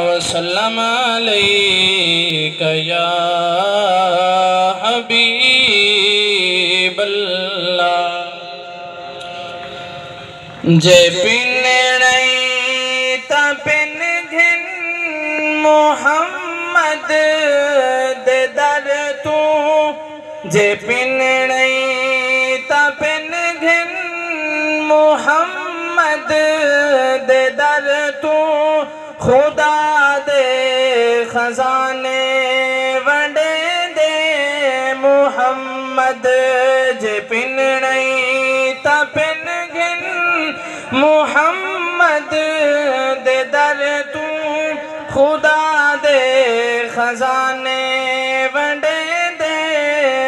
وسلم علیک یا حبیب اللہ جے پنڑئی تا پن گھن محمد دے در تو جے پنڑئی تا پن گھن محمد دے در تو خدا دے خزانے ونڈے دے محمد جے پنڑئی تا پن گھن محمد دے در تو خدا دے خزانے ونڈے دے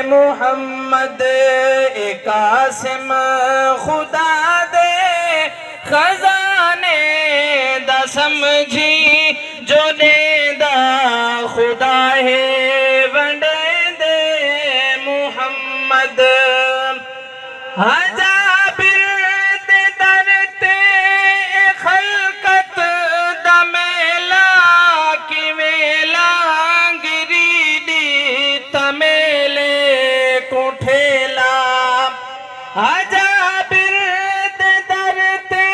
محمد ایک قاسم خدا دے خزانے دا سمجھی جو دے دا خدا ہے ونڈے دے محمد حجابر دے در تے خلقت دا میلا کی میلا گری دی تمیلے کو ٹھیلا حجابر دے در تے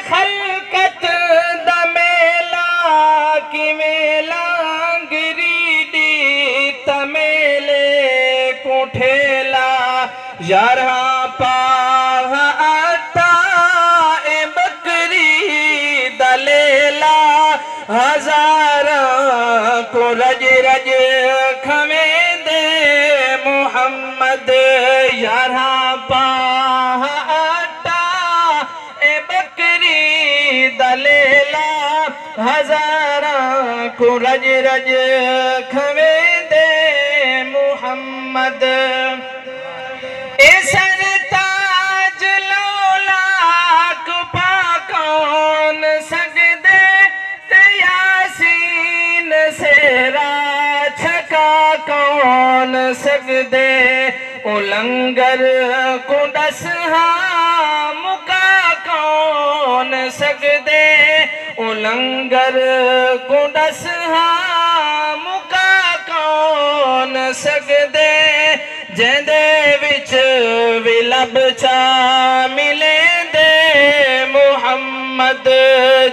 خلقت دا میلا کی میلا گری دی تمیلے کو ٹھیلا یارہاں پاہ آتا اے بکری دلیلا ہزاراں کو رج رج کھویں دے محمد یارہاں پاہ آتا اے بکری دلیلا ہزاراں کو رج رج کھویں دے محمد اے سرتاج لولاک پاکون سجدے تے یاسین سے راہ چھکا کون سجدے او لنگر کو دسہاں مکا کون سجدے او لنگر کو دسہاں مکا کون سجدے جیندے وچ ولب چا ملے دے محمد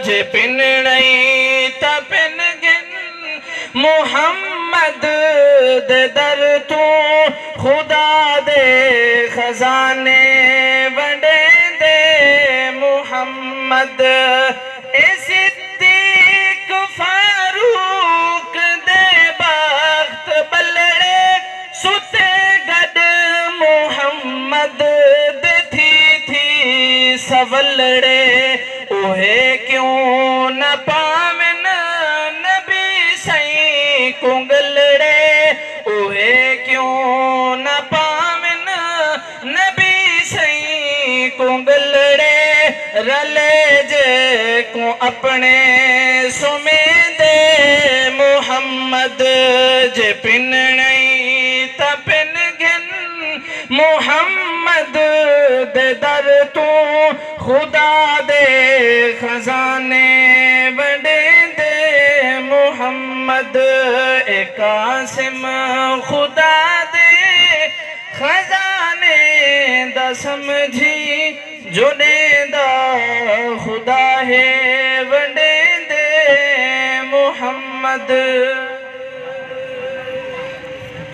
جے پنڑئی تا پن گن محمد دے در تو خدا دے خزانے ونڈے دے محمد اے صدیق فاروق دے بخت بلڑے ستے گڈ محمد دے تھی سولڑے اوہے کیوں نہ پاون نبی سائیں کنگلڑے اوہے کیوں نہ پاون نبی سائیں کنگلڑے رلے جے کو اپنے سمیں دے محمد جے پنڑئی تا پن گھن محمد دے در تو خدا دے خزانے ونڈے دے محمد اے قاسم خدا دے خزانے دا سمجھی جو دے دا خدا ہے ونڈے دے محمد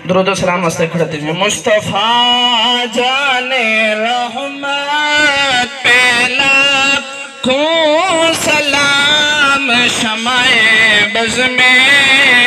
درود و سلام واسطے کھڑتے ہیں مصطفیٰ جان رحمت پہلا کھوں سلام شمع بز میں